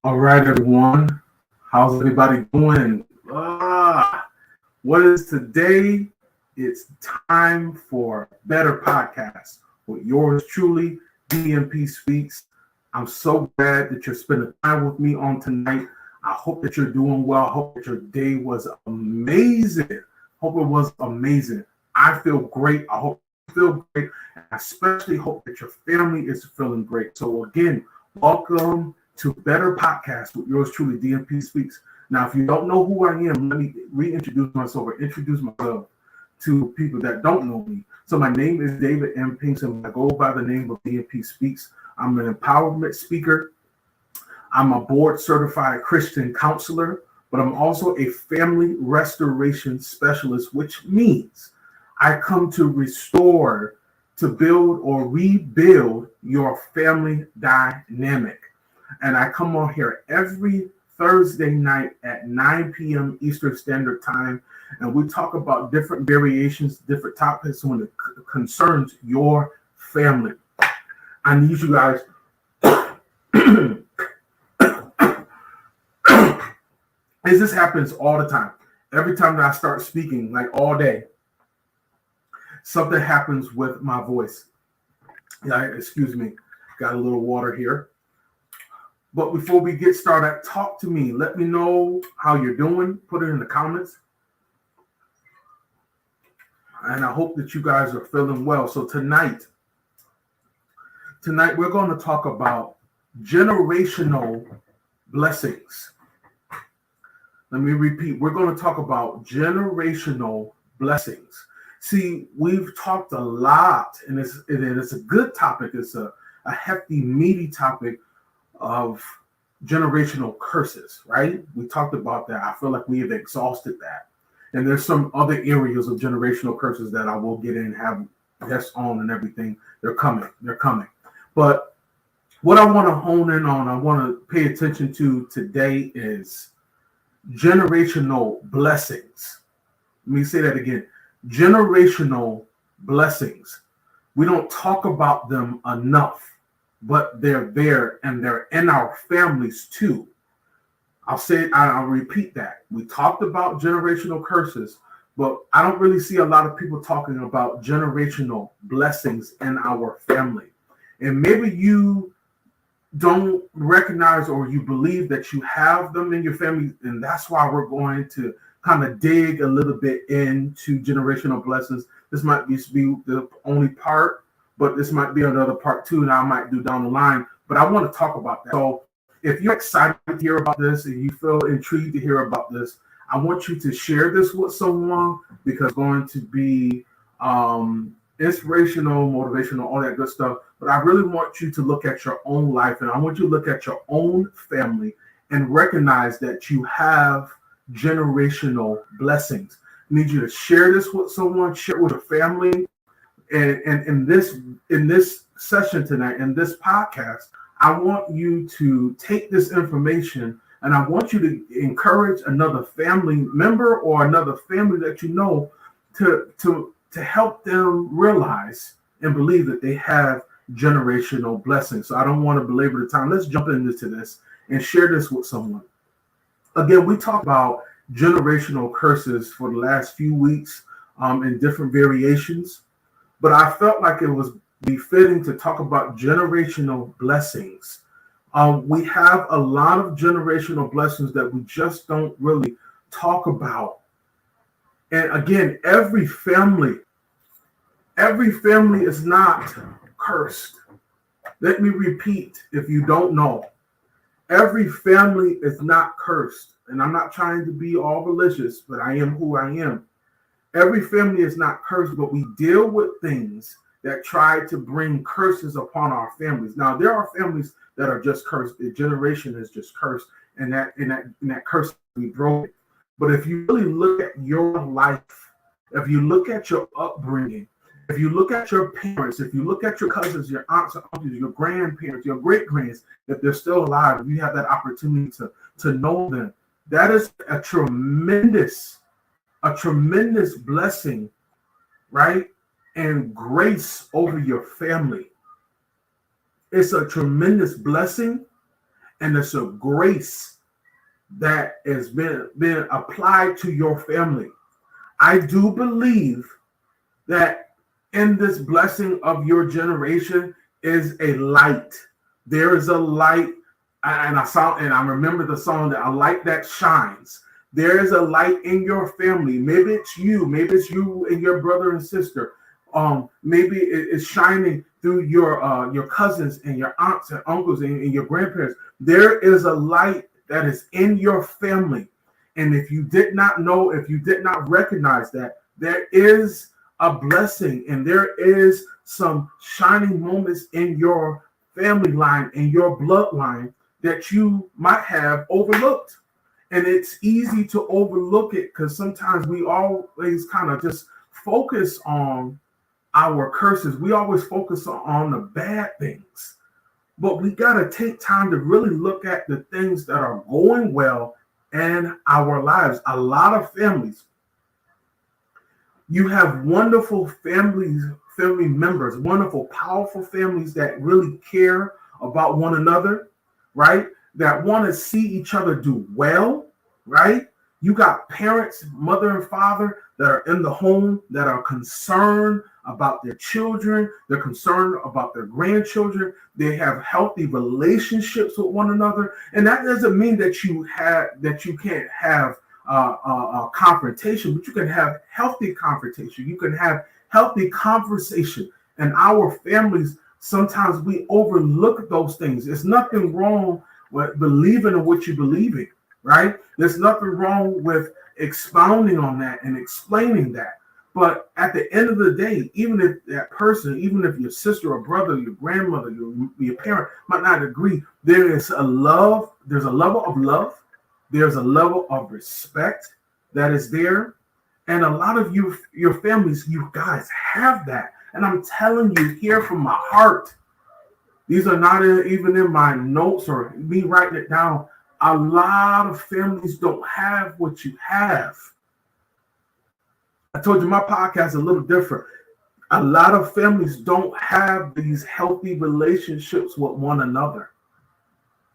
All right, everyone. How's everybody doing? What is today? It's time for Better Podcast with yours truly, DMP Speaks. I'm so glad that you're spending time with me on tonight. I hope that you're doing well. I hope that your day was amazing. Hope it was amazing. I feel great. I hope you feel great. I especially hope that your family is feeling great. So again, welcome to Better Podcast with yours truly, DMP Speaks. Now, if you don't know who I am, let me reintroduce myself or introduce myself to people that don't know me. So my name is David M. Pinkston. I go by the name of DMP Speaks. I'm an empowerment speaker. I'm a board certified Christian counselor, but I'm also a family restoration specialist, which means I come to restore, to build or rebuild your family dynamic. And I come on here every Thursday night at 9 p.m. Eastern Standard Time, and we talk about different variations, different topics when it concerns your family. I need you guys. This happens all the time. Every time that I start speaking, like all day, something happens with my voice. Yeah, excuse me. Got a little water here. But before we get started, talk to me. Let me know how you're doing. Put it in the comments. And I hope that you guys are feeling well. So tonight we're going to talk about generational blessings. Let me repeat. We're going to talk about generational blessings. See, we've talked a lot, and it's a good topic. It's a hefty, meaty topic of generational curses, right? We talked about that. I feel like we have exhausted that. And there's some other areas of generational curses that I will get in, have guests on and everything. They're coming. But what I want to hone in on, I want to pay attention to today is generational blessings. Let me say that again. Generational blessings. We don't talk about them enough, but they're there and they're in our families too. I'll repeat that. We talked about generational curses, but I don't really see a lot of people talking about generational blessings in our family. And maybe you don't recognize or you believe that you have them in your family, and that's why we're going to kind of dig a little bit into generational blessings. This might be the only part, but this might be another part too that I might do down the line. But I want to talk about that. So if you're excited to hear about this and you feel intrigued to hear about this, I want you to share this with someone because it's going to be inspirational, motivational, all that good stuff. But I really want you to look at your own life and I want you to look at your own family and recognize that you have generational blessings. I need you to share this with someone, share it with a family. And in this session tonight, in this podcast, I want you to take this information and I want you to encourage another family member or another family that you know to help them realize and believe that they have generational blessings. So I don't want to belabor the time. Let's jump into this and share this with someone. Again, we talked about generational curses for the last few weeks in different variations, but I felt like it was befitting to talk about generational blessings. We have a lot of generational blessings that we just don't really talk about. And again, every family is not cursed. Let me repeat, if you don't know, every family is not cursed. And I'm not trying to be all religious, but I am who I am. Every family is not cursed, but we deal with things that try to bring curses upon our families. Now, there are families that are just cursed. The generation is just cursed, and that curse will be broken. But if you really look at your life, if you look at your upbringing, if you look at your parents, if you look at your cousins, your aunts, and uncles, your grandparents, your great-grands, if they're still alive, if you have that opportunity to know them, that is a tremendous blessing, right? And grace over your family. It's a tremendous blessing and it's a grace that has been applied to your family. I do believe that in this blessing of your generation is a light. There is a light, and I remember the song, that a light that shines. There is a light in your family. Maybe it's you and your brother and sister. Maybe it's shining through your cousins and your aunts and uncles and your grandparents. There is a light that is in your family. And if you did not know, if you did not recognize that, there is a blessing and there is some shining moments in your family line, in your bloodline, that you might have overlooked. And it's easy to overlook it because sometimes we always kind of just focus on our curses. We always focus on the bad things. But we got to take time to really look at the things that are going well in our lives. A lot of families, you have wonderful family members, wonderful, powerful families that really care about one another, right? That want to see each other do well, right? You got parents, mother and father, that are in the home, that are concerned about their children. They're concerned about their grandchildren. They have healthy relationships with one another. And that doesn't mean that you can't have a confrontation, but you can have healthy confrontation. You can have healthy conversation. And our families, sometimes we overlook those things. There's nothing wrong with believing in what you believe in, right? There's nothing wrong with expounding on that and explaining that. But at the end of the day, even if that person, even if your sister or brother, your grandmother, your parent might not agree, there's a level of love, there's a level of respect that is there. And a lot of your families, you guys have that. And I'm telling you here from my heart, these are not even in my notes or me writing it down. A lot of families don't have what you have. I told you my podcast is a little different. A lot of families don't have these healthy relationships with one another.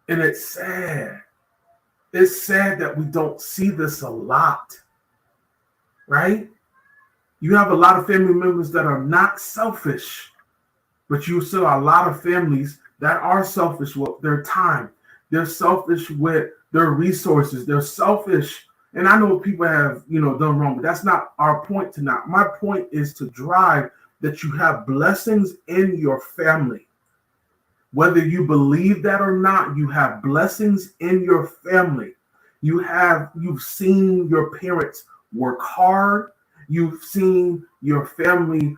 And it's sad. It's sad that we don't see this a lot, right? You have a lot of family members that are not selfish, but you still a lot of families that are selfish with their time. They're selfish with their resources. They're selfish. And I know people have, done wrong, but that's not our point tonight. My point is to drive that you have blessings in your family. Whether you believe that or not, you have blessings in your family. You've seen your parents work hard. You've seen your family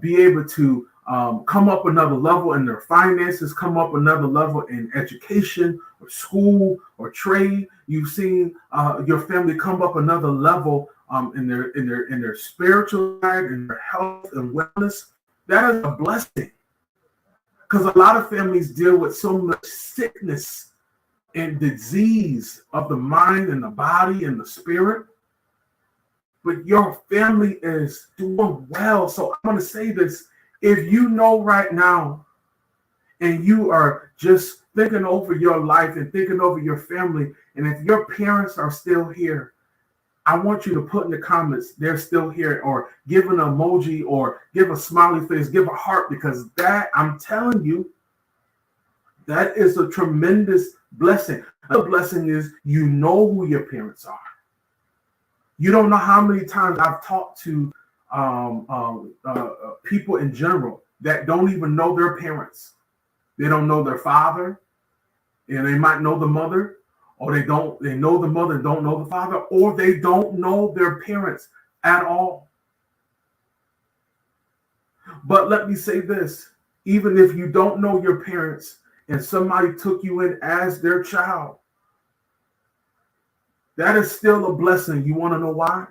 be able to come up another level in their finances, come up another level in education or school or trade. You've seen your family come up another level in their spiritual life, in their health and wellness. That is a blessing, because a lot of families deal with so much sickness and disease of the mind and the body and the spirit. But your family is doing well. So I'm going to say this. If you know right now and you are just thinking over your life and thinking over your family, and if your parents are still here, I want you to put in the comments, they're still here, or give an emoji, or give a smiley face, give a heart, because that, I'm telling you, that is a tremendous blessing. The blessing is you know who your parents are. You don't know how many times I've talked to people in general that don't even know their parents. They don't know their father, and they might know the mother, or they know the mother and don't know the father, or they don't know their parents at all. But let me say this, even if you don't know your parents and somebody took you in as their child, that is still a blessing. You want to know why?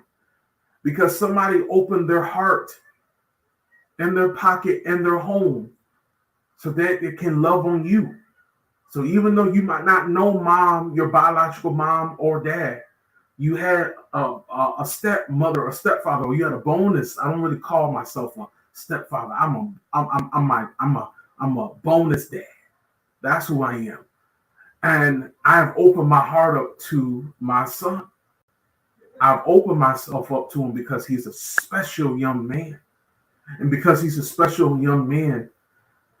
Because somebody opened their heart and their pocket and their home so that it can love on you. So even though you might not know mom, your biological mom or dad, you had a stepmother or stepfather, or you had a bonus. I don't really call myself a stepfather. I'm a bonus dad. That's who I am. And I've opened my heart up to my son. I've opened myself up to him because he's a special young man. And because he's a special young man,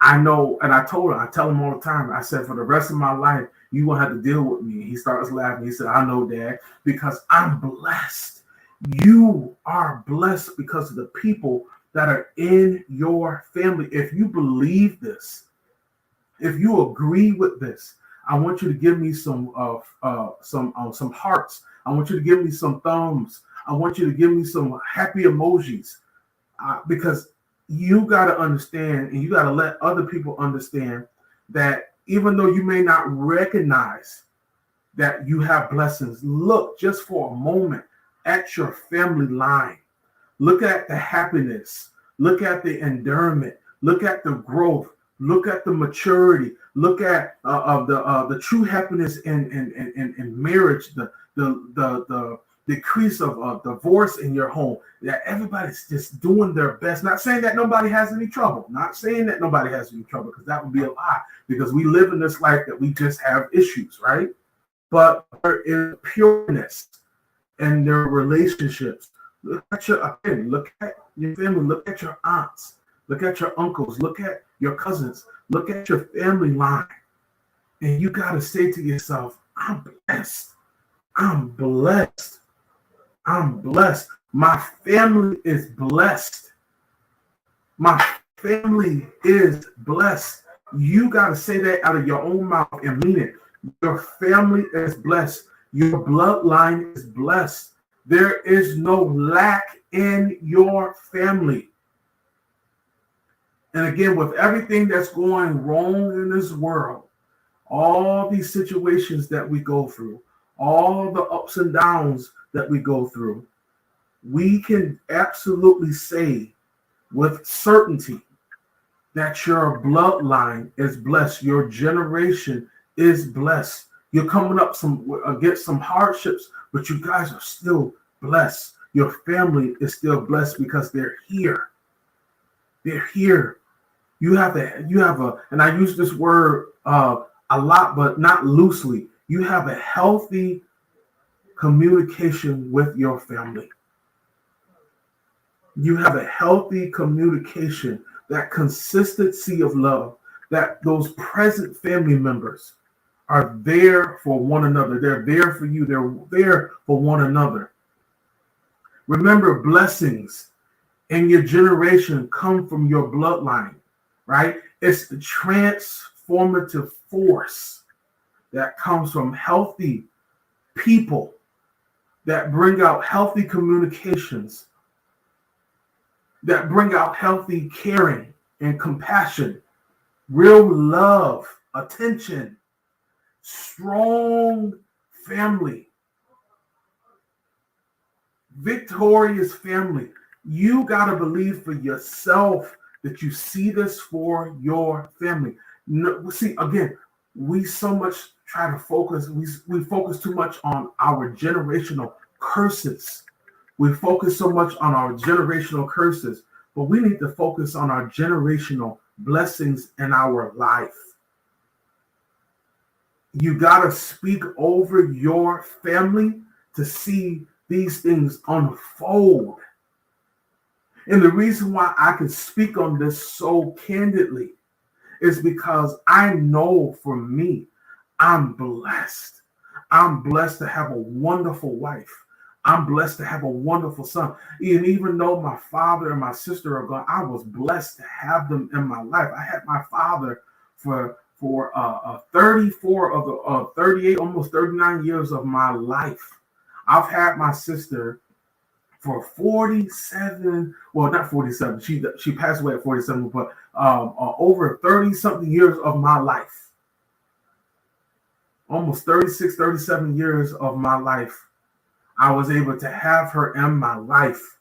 I know, and I tell him all the time, I said, for the rest of my life, you will have to deal with me. He starts laughing. He said, I know, Dad, because I'm blessed. You are blessed because of the people that are in your family. If you believe this, if you agree with this, I want you to give me some hearts. I want you to give me some thumbs. I want you to give me some happy emojis, because you got to understand, and you got to let other people understand that even though you may not recognize that you have blessings, look just for a moment at your family line. Look at the happiness. Look at the endearment. Look at the growth. Look at the maturity. Look at the true happiness in marriage. The decrease of divorce in your home. That everybody's just doing their best. Not saying that nobody has any trouble. Not saying that nobody has any trouble, because that would be a lie. Because we live in this life that we just have issues, right? But there is pureness in their relationships. Look at your family. Look at your aunts. Look at your uncles. Look at your cousins. Look at your family line. And you got to say to yourself, I'm blessed. I'm blessed. I'm blessed. My family is blessed. My family is blessed. You got to say that out of your own mouth and mean it. Your family is blessed. Your bloodline is blessed. There is no lack in your family. And again, with everything that's going wrong in this world, all these situations that we go through, all the ups and downs that we go through, we can absolutely say with certainty that your bloodline is blessed. Your generation is blessed. You're coming up against some hardships, but you guys are still blessed. Your family is still blessed because they're here. They're here. You have a, and I use this word a lot, but not loosely. You have a healthy communication with your family. You have a healthy communication, that consistency of love, that those present family members are there for one another. They're there for you. They're there for one another. Remember, blessings in your generation come from your bloodline, right? It's the transformative force that comes from healthy people that bring out healthy communications, that bring out healthy caring and compassion, real love, attention, strong family, victorious family. You got to believe for yourself that you see this for your family. No, see, again, we so much try to focus, we focus too much on our generational curses. We focus so much on our generational curses, but we need to focus on our generational blessings in our life. You got to speak over your family to see these things unfold. And the reason why I can speak on this so candidly is because I know for me, I'm blessed. I'm blessed to have a wonderful wife. I'm blessed to have a wonderful son. And even though my father and my sister are gone, I was blessed to have them in my life. I had my father for 34 of the 38, almost 39 years of my life. I've had my sister for 47, well, not 47, she passed away at 47, but over 30 something years of my life. Almost 36, 37 years of my life. I was able to have her in my life.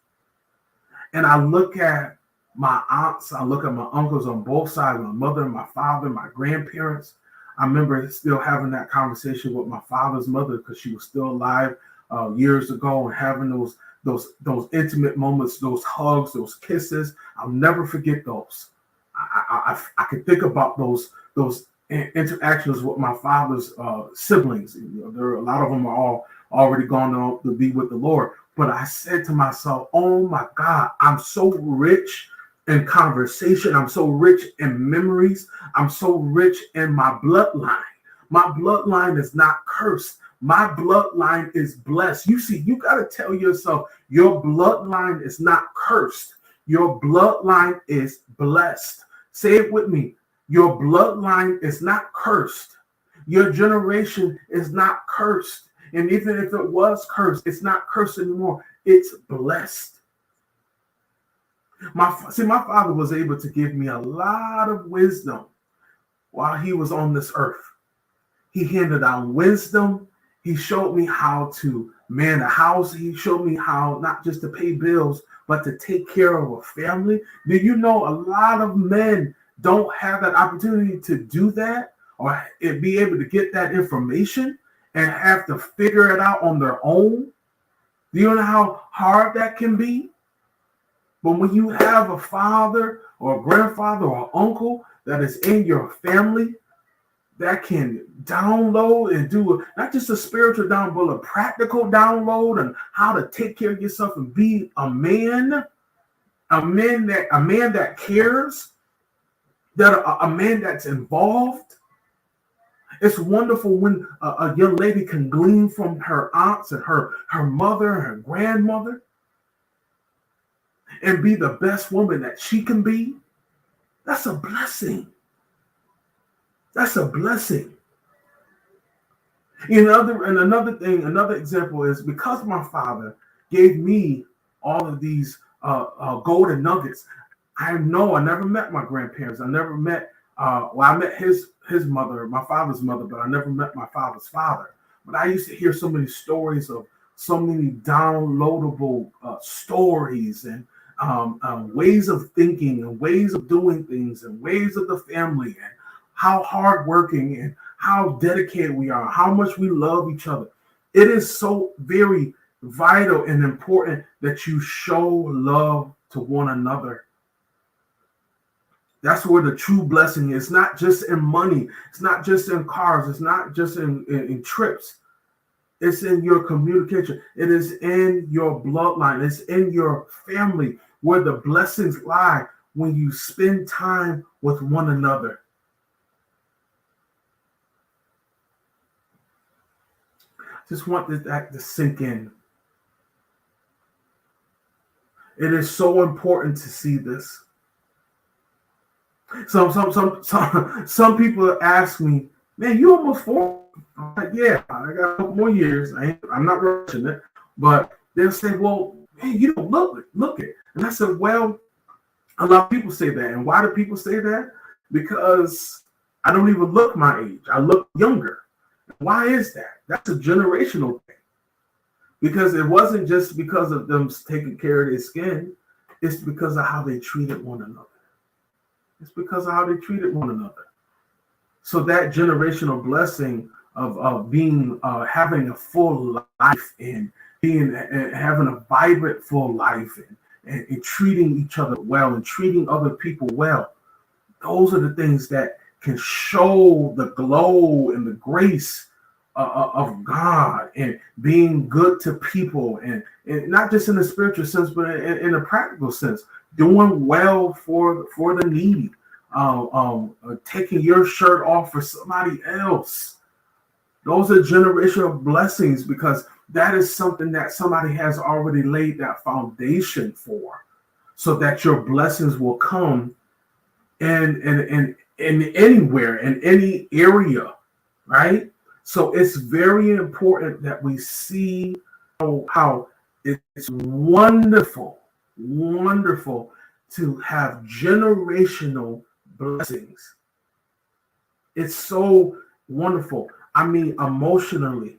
And I look at my aunts, I look at my uncles on both sides, my mother and my father, my grandparents. I remember still having that conversation with my father's mother because she was still alive years ago, and having those intimate moments, those hugs, those kisses. I'll never forget those. I can think about those interactions with my father's siblings. A lot of them are all already gone on to be with the Lord. But I said to myself, oh my God, I'm so rich in conversation. I'm so rich in memories. I'm so rich in my bloodline. My bloodline is not cursed. My bloodline is blessed. You see, you got to tell yourself your bloodline is not cursed. Your bloodline is blessed. Say it with me. Your bloodline is not cursed. Your generation is not cursed. And even if it was cursed, it's not cursed anymore. It's blessed. My father was able to give me a lot of wisdom while he was on this earth. He handed down wisdom. He showed me how to man a house. He showed me how not just to pay bills, but to take care of a family. Do you know a lot of men don't have that opportunity to do that or be able to get that information and have to figure it out on their own? Do you know how hard that can be? But when you have a father or a grandfather or uncle that is in your family that can download and do not just a spiritual download, but a practical download on how to take care of yourself and be a man that cares, a man that's involved. It's wonderful when a young lady can glean from her aunts and her mother, her grandmother, and be the best woman that she can be. That's a blessing. That's a blessing. Another example is because my father gave me all of these golden nuggets. I know I never met my grandparents. I never met. I met his mother, my father's mother, but I never met my father's father. But I used to hear so many stories of so many downloadable stories and ways of thinking and ways of doing things and ways of the family and how hardworking and how dedicated we are, how much we love each other. It is so very vital and important that you show love to one another. That's where the true blessing is. It's not just in money. It's not just in cars. It's not just in trips. It's in your communication. It is in your bloodline. It's in your family where the blessings lie when you spend time with one another. Just want that to sink in. It is so important to see this. Some people ask me, man, you almost 40. I'm like, yeah, I got a couple more years. I'm not rushing it. But they'll say, well, man, you don't look it. And I said, well, a lot of people say that. And why do people say that? Because I don't even look my age. I look younger. Why is that? That's a generational thing. Because it wasn't just because of them taking care of their skin. It's because of how they treated one another. It's because of how they treated one another. So that generational blessing of being having a full life and having a vibrant full life and treating each other well and treating other people well. Those are the things that can show the glow and the grace of God and being good to people and not just in the spiritual sense, but in a practical sense, doing well for the needy, taking your shirt off for somebody else. Those are generational blessings because that is something that somebody has already laid that foundation for, so that your blessings will come in anywhere, in any area, right? So it's very important that we see how it's wonderful to have generational blessings. It's so wonderful. I mean, emotionally,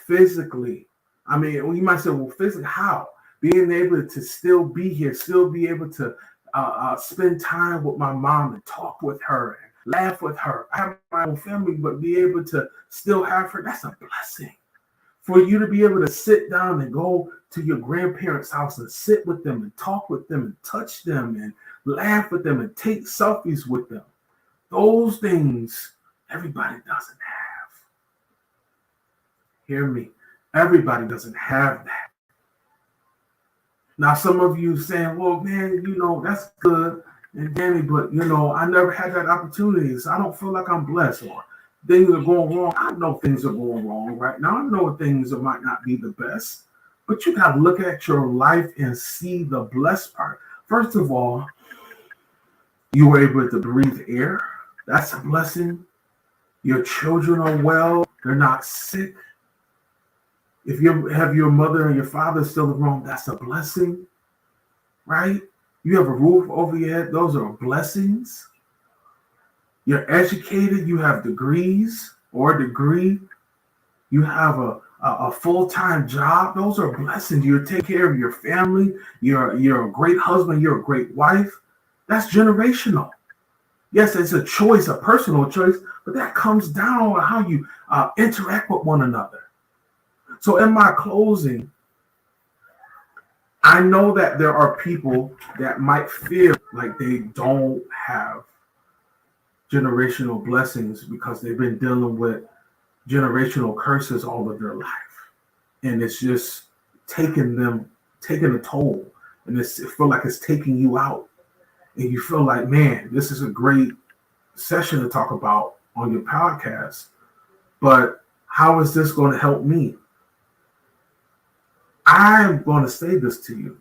physically. I mean, you might say, well, physically, how? Being able to still be here, still be able to spend time with my mom and talk with her and laugh with her. I have my own family, but be able to still have her, that's a blessing. For you to be able to sit down and go to your grandparents' house and sit with them and talk with them and touch them and laugh with them and take selfies with them. Those things Everybody doesn't have. Hear me. Everybody doesn't have that. Now, some of you saying, well, man, that's good. And Danny, but, I never had that opportunity. So I don't feel like I'm blessed, or things are going wrong. I know things are going wrong right now. I know things might not be the best. But you got to look at your life and see the blessed part. First of all, you were able to breathe air. That's a blessing. Your children are well. They're not sick. If you have your mother and your father still around, that's a blessing, right? You have a roof over your head. Those are blessings. You're educated. You have degrees or a degree. You have a full-time job. Those are blessings. You take care of your family. You're a great husband. You're a great wife. That's generational. Yes, it's a choice, a personal choice, but that comes down on how you interact with one another. So in my closing, I know that there are people that might feel like they don't have generational blessings because they've been dealing with generational curses all of their life. And it's just taking a toll. And it feel like it's taking you out. And you feel like, man, this is a great session to talk about on your podcast. But how is this going to help me? I'm going to say this to you.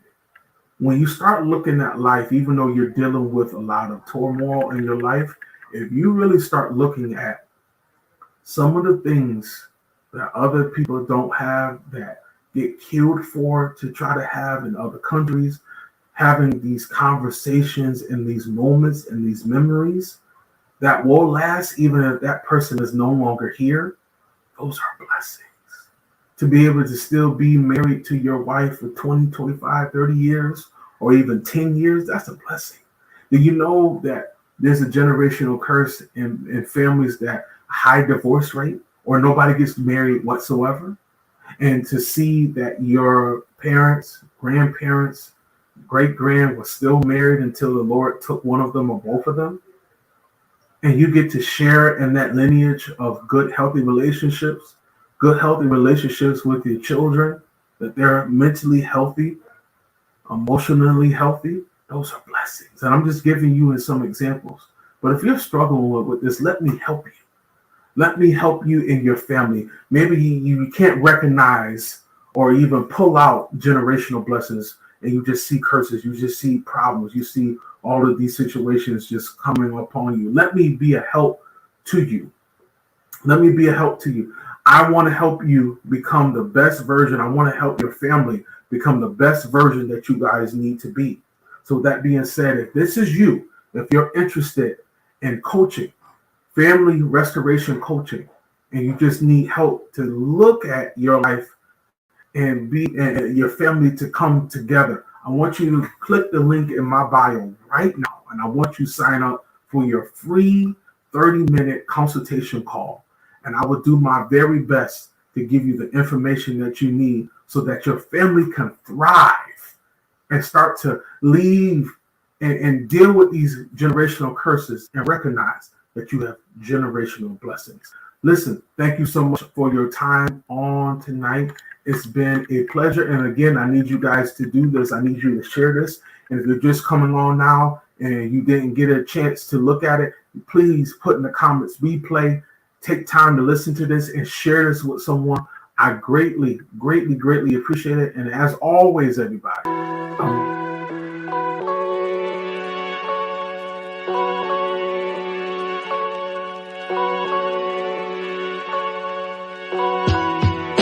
When you start looking at life, even though you're dealing with a lot of turmoil in your life, if you really start looking at some of the things that other people don't have, that get killed for to try to have in other countries, having these conversations and these moments and these memories that will last even if that person is no longer here, those are blessings. To be able to still be married to your wife for 20, 25, 30 years, or even 10 years, that's a blessing. Do you know that there's a generational curse in families that high divorce rate, or nobody gets married whatsoever? And to see that your parents, grandparents, great-grand was still married until the Lord took one of them or both of them, and you get to share in that lineage of good, healthy relationships with your children, that they're mentally healthy, emotionally healthy, those are blessings. And I'm just giving you some examples. But if you're struggling with this, let me help you. Let me help you in your family. Maybe you can't recognize or even pull out generational blessings, and you just see curses, you just see problems, you see all of these situations just coming upon you. Let me be a help to you. Let me be a help to you. I want to help you become the best version. I want to help your family become the best version that you guys need to be. So that being said, if this is you, if you're interested in coaching, family restoration coaching, and you just need help to look at your life and your family to come together, I want you to click the link in my bio right now, and I want you to sign up for your free 30-minute consultation call. And I will do my very best to give you the information that you need so that your family can thrive and start to leave and deal with these generational curses and recognize that you have generational blessings. Listen, thank you so much for your time on tonight. It's been a pleasure. And again, I need you guys to do this. I need you to share this. And if you're just coming on now and you didn't get a chance to look at it, please put in the comments replay. Take time to listen to this and share this with someone. I greatly, greatly, greatly appreciate it. And as always, everybody,